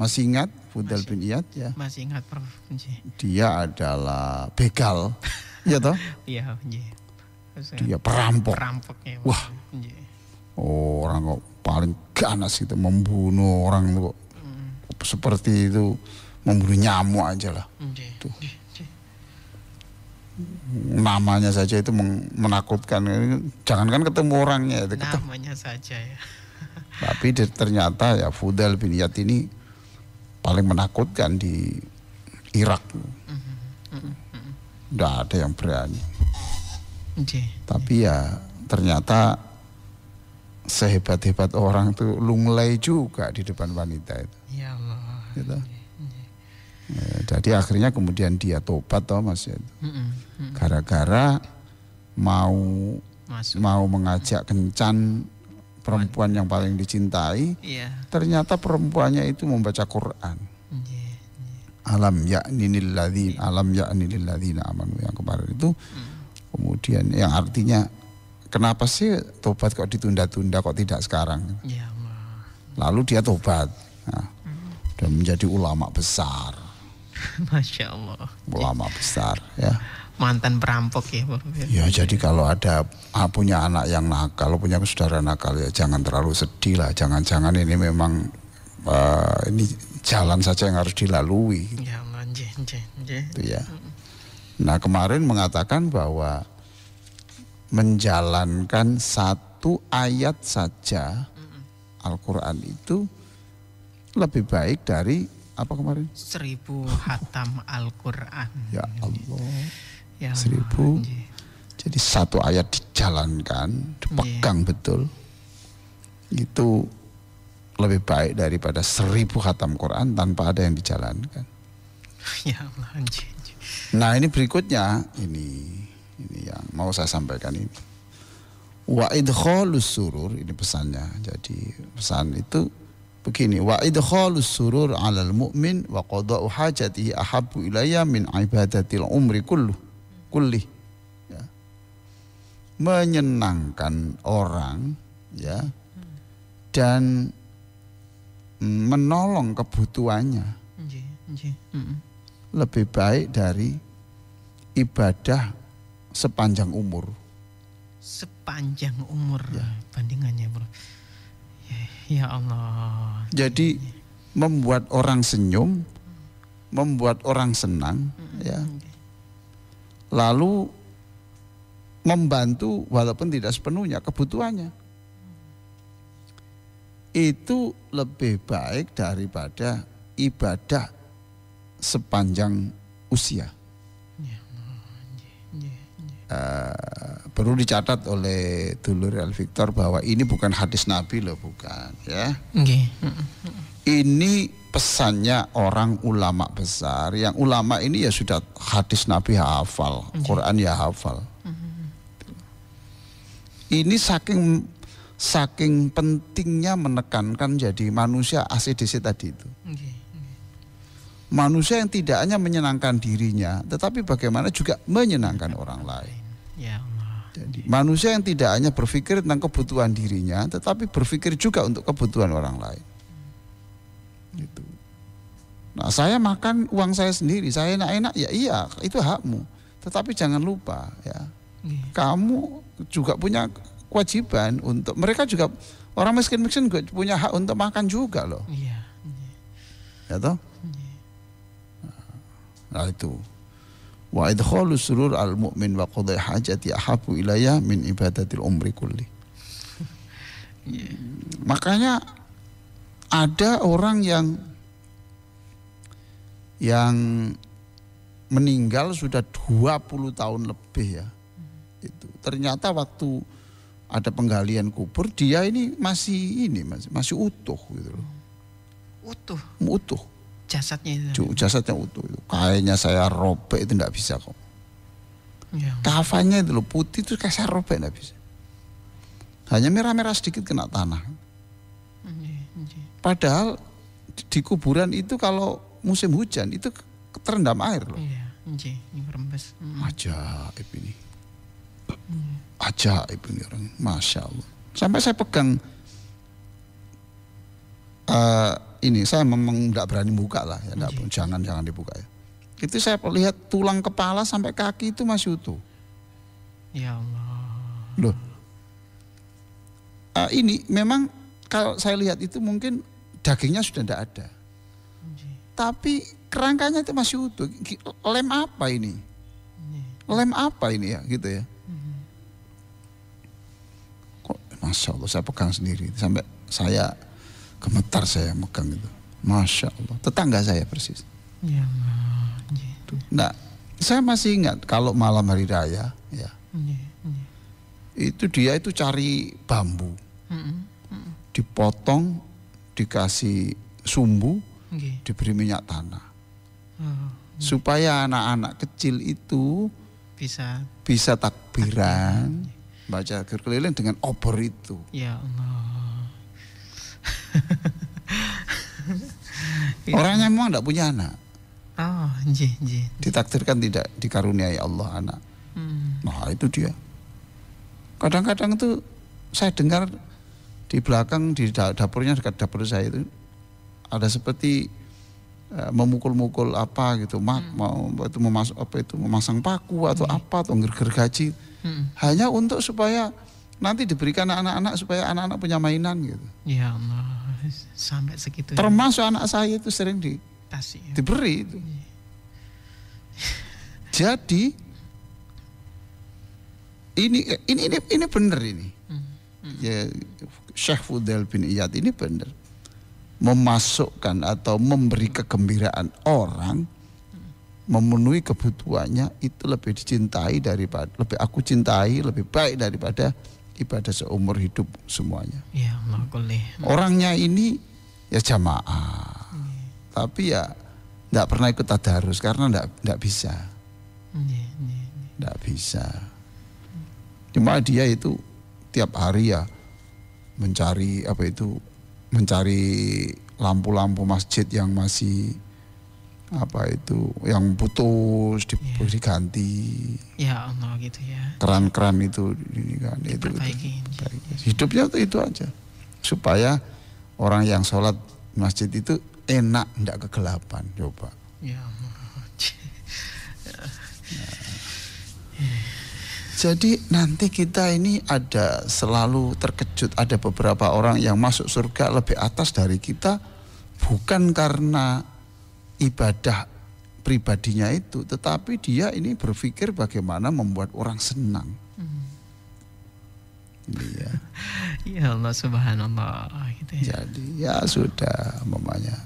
Masih ingat Fudail bin Iyad ya? Masih ingat Prof. Dia adalah begal, ya toh? Iya, dia perampok. Perampoknya. Wah, orang kok paling ganas gitu membunuh orang kok seperti itu, membunuh nyamuk aja lah. Tuh. Namanya saja itu menakutkan. Jangankan ketemu orangnya, namanya saja ya. Tapi ternyata ya Fudail bin Iyad ini paling menakutkan di Irak. Tidak ada yang berani. Tapi ya ternyata sehebat-hebat orang itu lunglai juga di depan wanita itu. Ya Allah. Gitu. Ya, jadi akhirnya kemudian dia tobat toh Mas ya. Gara-gara mau mengajak kencan perempuan yang paling dicintai. Ternyata perempuannya itu membaca Quran. Alam ya'ninil ladzina amanu yang kemarin itu. Kemudian yang artinya kenapa sih tobat kok ditunda-tunda, kok tidak sekarang? Ya Allah. Lalu dia tobat, dan menjadi ulama besar. Masya Allah. Ulama besar ya. Mantan perampok ya. Ya jadi kalau ada punya anak yang nakal, punya saudara nakal ya jangan terlalu sedih lah. Jangan-jangan ini memang ini jalan saja yang harus dilalui. Ya Allah, itu ya. Nah kemarin mengatakan bahwa menjalankan satu ayat saja Al-Quran itu lebih baik dari apa kemarin? 1000 khatam Al-Quran. Ya Allah. Ya 1000. Jadi satu ayat dijalankan, dipegang betul. Itu lebih baik daripada 1000 khatam Quran tanpa ada yang dijalankan. Ya Allah. Nah ini berikutnya, ini yang mau saya sampaikan ini. Wa idkhalus surur, ini pesannya. Jadi pesan itu begini, wa idkhalus surur 'alal mu'min wa qada'u hajatihi ahabbu ilayya min ibadatil umri kulli. Ya. Menyenangkan orang ya dan menolong kebutuhannya lebih baik dari ibadah sepanjang umur. Sepanjang umur ya. Bandingannya bro. Ya Allah. Jadi membuat orang senyum, membuat orang senang, ya. Lalu membantu walaupun tidak sepenuhnya kebutuhannya. Itu lebih baik daripada ibadah sepanjang usia. Perlu dicatat oleh Dulur Al Victor bahwa ini bukan hadis Nabi loh, bukan ya. Ini pesannya orang ulama besar, yang ulama ini ya sudah hadis Nabi hafal, Quran ya hafal. Ini saking pentingnya menekankan jadi manusia ACDC tadi itu. Manusia yang tidak hanya menyenangkan dirinya, tetapi bagaimana juga menyenangkan orang lain. Ya Allah. Jadi manusia yang tidak hanya berpikir tentang kebutuhan dirinya, tetapi berpikir juga untuk kebutuhan orang lain. Gitu. Nah saya makan uang saya sendiri, saya enak-enak ya iya itu hakmu. Tetapi jangan lupa ya, kamu juga punya kewajiban untuk, mereka juga orang miskin-miskin juga punya hak untuk makan juga loh. Ya toh? Nah itu. Wa idkhalus surur al mu'min wa qadai hajati ahabu ilayya min ibadatil umri kulli. Makanya ada orang yang meninggal sudah 20 tahun lebih ya. Itu. Ternyata waktu ada penggalian kubur dia ini masih utuh gitu loh. Utuh. Jasadnya itu. Jasadnya utuh. Kayaknya saya robek itu enggak bisa kok. Ya. Kafannya itu loh putih itu kayak saya robek enggak bisa. Hanya merah-merah sedikit kena tanah. Padahal di kuburan itu kalau musim hujan itu terendam air loh. Iya, ini merembes. Ajaib ini. Ajaib ini orang, Masya Allah. Sampai saya pegang ini saya memang tidak berani buka lah ya, jangan dibuka ya. Itu saya lihat tulang kepala sampai kaki itu masih utuh. Ya Allah. Loh. Ini memang kalau saya lihat itu mungkin dagingnya sudah tidak ada. Tapi kerangkanya itu masih utuh. Lem apa ini? Lem apa ini ya gitu ya. Kok Masya Allah saya pegang sendiri sampai saya gemetar saya megang itu. Masya Allah. Tetangga saya persis. Ya Allah. Nah, saya masih ingat kalau malam hari raya ya. Itu dia itu cari bambu. Dipotong, dikasih sumbu, diberi minyak tanah. Supaya anak-anak kecil itu bisa takbiran, baca keliling dengan obor itu. Ya Allah. Orangnya memang tidak punya anak. Oh, ditakdirkan tidak dikaruniai Allah anak. Nah itu dia. Kadang-kadang itu saya dengar di belakang di dapurnya dekat dapur saya itu ada seperti memukul-mukul apa gitu, memasang paku atau apa atau gergaji, hanya untuk supaya nanti diberikan anak-anak supaya anak-anak punya mainan gitu. Ya Allah, sampai segitu. Termasuk anak saya itu sering diberi itu. Jadi ini benar ini. Ya, Syekh Fudail bin Iyad ini benar. Memasukkan atau memberi kegembiraan orang, memenuhi kebutuhannya itu lebih dicintai daripada, lebih aku cintai, lebih baik daripada ibadah seumur hidup semuanya. Ya Allah, orangnya ini ya jamaah, tapi ya tidak pernah ikut tadarus karena tidak bisa, tidak bisa. Cuma dia itu tiap hari ya mencari lampu-lampu masjid yang masih yang putus diganti. Ya Allah gitu ya. Keran-keran itu ini kan itu. Hidupnya itu aja. Supaya orang yang sholat masjid itu enak, tidak kegelapan. Coba. Ya Allah. Jadi nanti kita ini ada selalu terkejut, ada beberapa orang yang masuk surga lebih atas dari kita, bukan karena ibadah pribadinya itu, tetapi dia ini berpikir bagaimana membuat orang senang. Iya. Ya Allah subhanallah gitu ya. Jadi ya sudah mamanya.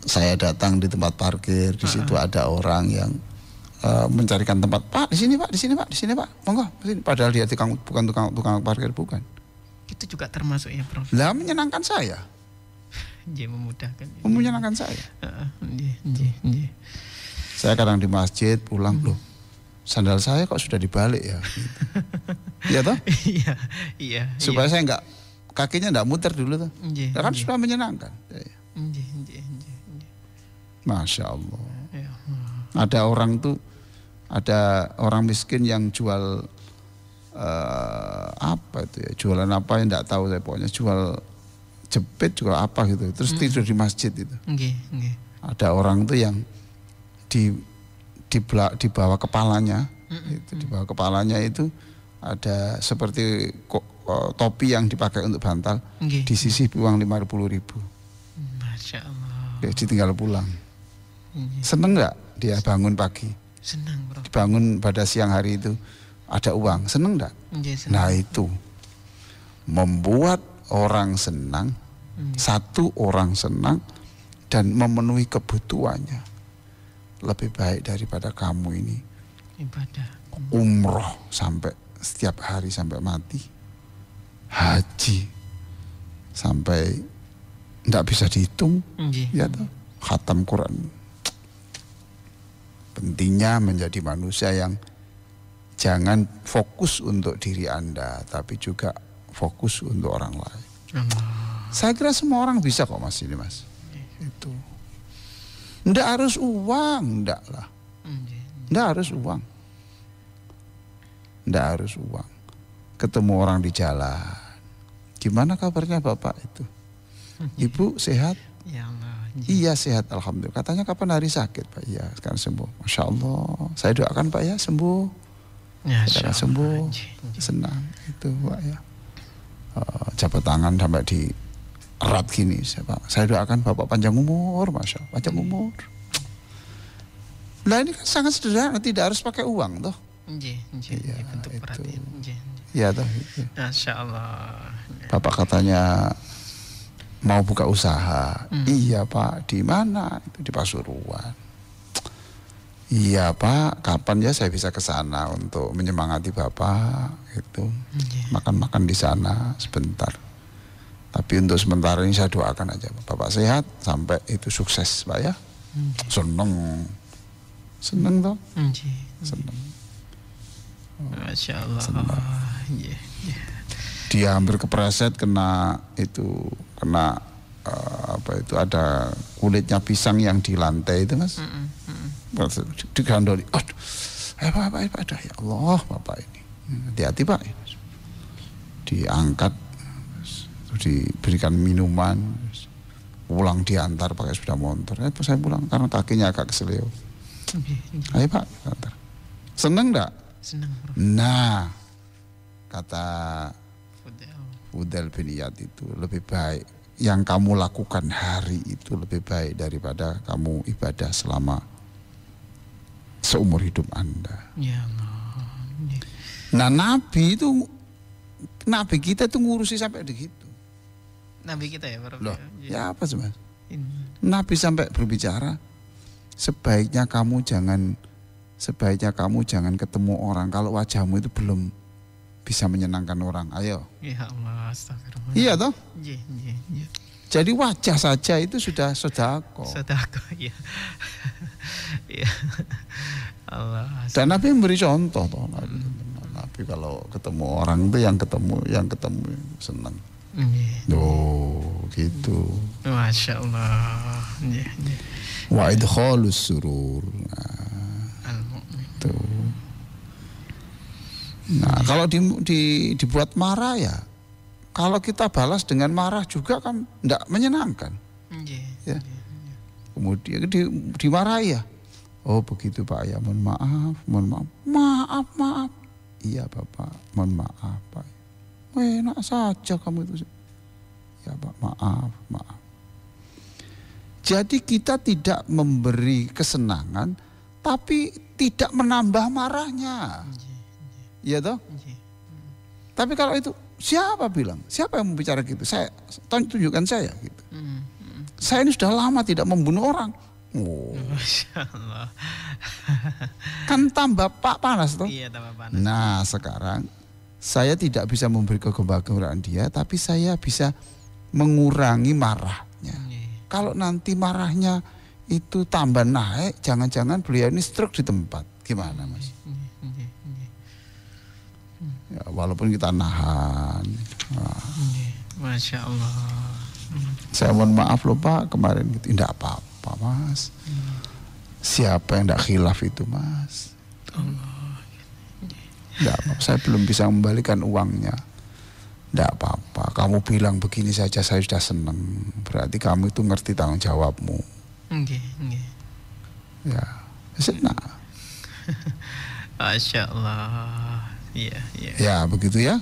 Saya datang di tempat parkir, di situ ada orang yang mencarikan tempat, Pak di sini Pak, monggo sini. Padahal dia bukan tukang parkir, bukan. Itu juga termasuk ya Prof. Lah menyenangkan saya. Memudahkan. Menyenangkan saya. Saya kadang di masjid pulang loh, sandal saya kok sudah dibalik ya. Gitu. Iya toh? Iya. Supaya saya enggak kakinya enggak muter dulu tuh. Kan sudah menyenangkan. Masya Allah. Ada orang tuh, ada orang miskin yang jual jualan apa yang enggak tahu saya, pokoknya jual jepit, jual apa gitu, terus tidur di masjid itu. Ada orang tuh yang di bawah kepalanya, di bawah kepalanya itu ada seperti topi yang dipakai untuk bantal, di sisi uang 50.000. Masya Allah. Jadi tinggal pulang. Seneng nggak dia bangun pagi? Senang Bro. Bangun pada siang hari itu ada uang, seneng nggak? Nah itu membuat orang senang, satu orang senang dan memenuhi kebutuhannya lebih baik daripada kamu ini ibadah umroh sampai setiap hari sampai mati, haji sampai tidak bisa dihitung, ya toh, khatam Quran. Pentingnya menjadi manusia yang jangan fokus untuk diri Anda, tapi juga fokus untuk orang lain. Saya kira semua orang bisa kok Mas ini Mas. Itu. Nggak harus uang, nggak lah. Nggak harus uang. Nggak harus uang. Ketemu orang di jalan. Gimana kabarnya Bapak itu? Ibu sehat? Ya Allah. Iya sehat, alhamdulillah. Katanya kapan hari sakit, Pak? Iya, sekarang sembuh. Masya Allah. Saya doakan Pak ya sembuh. Ya, Sekarang sembuh. Senang itu Pak ya. Jabat tangan sampai di erat gini, Pak. Saya doakan Bapak panjang umur, Masya Allah. Panjang umur. Nah ini kan sangat sederhana, tidak harus pakai uang toh. Iya, bentuk perhatian. Iya toh. Itu. Masya Allah. Bapak katanya mau buka usaha. Iya Pak, di mana? Itu di Pasuruan. Iya Pak, kapan ya saya bisa ke sana untuk menyemangati Bapak itu. Makan-makan di sana sebentar. Tapi untuk sementara ini saya doakan aja Bapak sehat sampai itu sukses Pak ya. Seneng. Seneng toh? Seneng. Masya Allah. Dia hampir kepreset kena apa itu ada kulitnya pisang yang di lantai itu Mas. Digandoli. Aduh. Pak, ada ya Allah Bapak ini. Hati-hati Pak. Diangkat, diberikan minuman, pulang diantar pakai sepeda motor. Saya pulang karena kakinya agak keseleo. Ayo Pak, antar. Seneng enggak? Senang. Nah, kata Fudel bin Iyad itu lebih baik yang kamu lakukan hari itu lebih baik daripada kamu ibadah selama seumur hidup Anda. Ya Allah. Nah Nabi kita itu ngurusi sampai begitu. Nabi kita ya Pak. Loh, ya apa sih Mas? Nabi sampai berbicara sebaiknya kamu jangan ketemu orang kalau wajahmu itu belum bisa menyenangkan orang. Ayo. Ya Allah, astagfirullah. Iya toh? Iya. Jadi wajah saja itu sudah sedekah. Sedekah, iya. Iya. Allah. Dan Nabi memberi contoh toh. Nabi kalau ketemu orang itu yang ketemu senang. Oh, gitu. Masya Allah. Iya. Wa idkhalus surur. Nah, kalau dibuat marah ya, kalau kita balas dengan marah juga kan tidak menyenangkan. Ya. Kemudian dimarahi ya. Oh begitu Pak ya, mohon maaf. Iya Bapak, mohon maaf Pak. Enak saja kamu itu. Ya Pak, maaf. Jadi kita tidak memberi kesenangan, tapi tidak menambah marahnya. Iya toh? Tapi kalau itu siapa bilang? Siapa yang membicara gitu? Saya tunjukkan saya gitu. Saya ini sudah lama tidak membunuh orang. Oh. Masya Allah. Kan tambah panas toh? Iya, tambah panas. Nah, sekarang saya tidak bisa memberi kegembiraan dia, tapi saya bisa mengurangi marahnya. Kalau nanti marahnya itu tambah naik, jangan-jangan beliau ini stroke di tempat. Gimana Mas? Ya, walaupun kita nahan. Masya Allah. Saya mohon maaf loh Pak kemarin gitu. Tidak apa-apa Mas. Siapa yang tidak khilaf itu Mas? Tidak apa-apa. Saya belum bisa membalikan uangnya. Tidak apa-apa. Kamu bilang begini saja saya sudah senang. Berarti kamu itu ngerti tanggung jawabmu. Ya, senang. Masya Allah. Iya. Ya begitu ya.